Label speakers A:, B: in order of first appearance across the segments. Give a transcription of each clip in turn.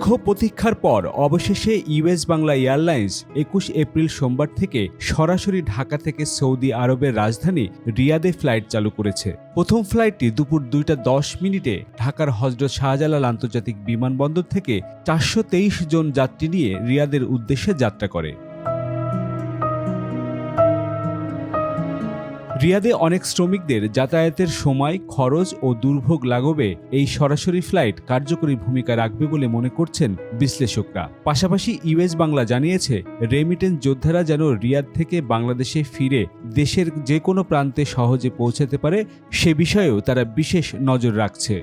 A: দীর্ঘ প্রতীক্ষার পর অবশেষে ইউএস বাংলা এয়ারলাইন্স ২১ এপ্রিল সোমবার থেকে সরাসরি ঢাকা থেকে সৌদি আরবের রাজধানী রিয়াদে ফ্লাইট চালু করেছে। প্রথম ফ্লাইটটি দুপুর ২টা ১০ মিনিটে ঢাকার হযরত শাহজালাল আন্তর্জাতিক বিমানবন্দর থেকে ৪২৩ জন যাত্রী নিয়ে রিয়াদের উদ্দেশ্যে যাত্রা করে। রিয়াদে অনেক শ্রমিকদের যাতায়াতের সময়, খরচ ও দুর্ভোগ লাঘবে এই সরাসরি ফ্লাইট কার্যকরী ভূমিকা রাখবে বলে মনে করছেন বিশ্লেষকরা। পাশাপাশি ইউএস বাংলা জানিয়েছে, রেমিটেন্স যোদ্ধারা যেন রিয়াদ থেকে বাংলাদেশে ফিরে দেশের যে কোনো প্রান্তে সহজে পৌঁছাতে পারে সে বিষয়েও তারা বিশেষ নজর রাখছে।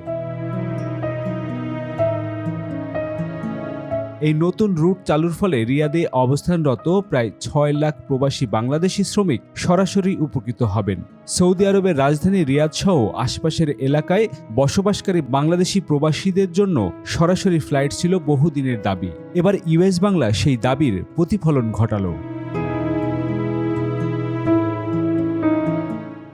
A: এই নতুন রুট চালুর ফলে রিয়াদে অবস্থানরত প্রায় ৬ লাখ প্রবাসী বাংলাদেশি শ্রমিক সরাসরি উপকৃত হবেন। সৌদি আরবের রাজধানী রিয়াদ সহ আশপাশের এলাকায় বসবাসকারী বাংলাদেশি প্রবাসীদের জন্য সরাসরি ফ্লাইট ছিল বহুদিনের দাবি। এবার ইউএস বাংলা সেই দাবির প্রতিফলন ঘটালো।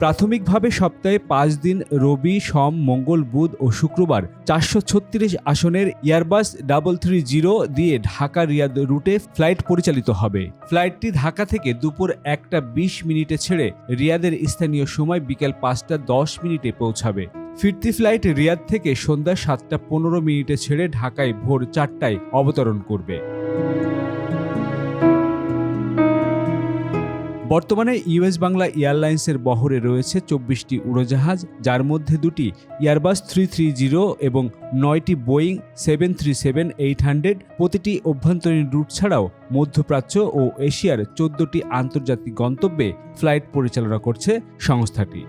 A: প্রাথমিকভাবে সপ্তাহে ৫ দিন রবি, সোম, মঙ্গল, বুধ ও শুক্রবার ৪৩৬ আসনের এয়ারবাস ৩৩০ দিয়ে ঢাকা রিয়াদ রুটে ফ্লাইট পরিচালিত হবে। ফ্লাইটটি ঢাকা থেকে দুপুর ১টা ২০ মিনিটে ছেড়ে রিয়াদের স্থানীয় সময় বিকেল ৫টা ১০ মিনিটে পৌঁছাবে। ফিরতি ফ্লাইট রিয়াদ থেকে সন্ধ্যা ৭টা ১৫ মিনিটে ছেড়ে ঢাকায় ভোর ৪টায় অবতরণ করবে। বর্তমানে ইউএস বাংলা এয়ারলাইন্সের বহরে রয়েছে ২৪টি উড়োজাহাজ, যার মধ্যে ২টি এয়ারবাস ৩৩০ এবং ৯টি বোয়িং ৭৩৭-৮০০। প্রতিটি অভ্যন্তরীণ রুট ছাড়াও মধ্যপ্রাচ্য ও এশিয়ার ১৪টি আন্তর্জাতিক গন্তব্যে ফ্লাইট পরিচালনা করছে সংস্থাটি।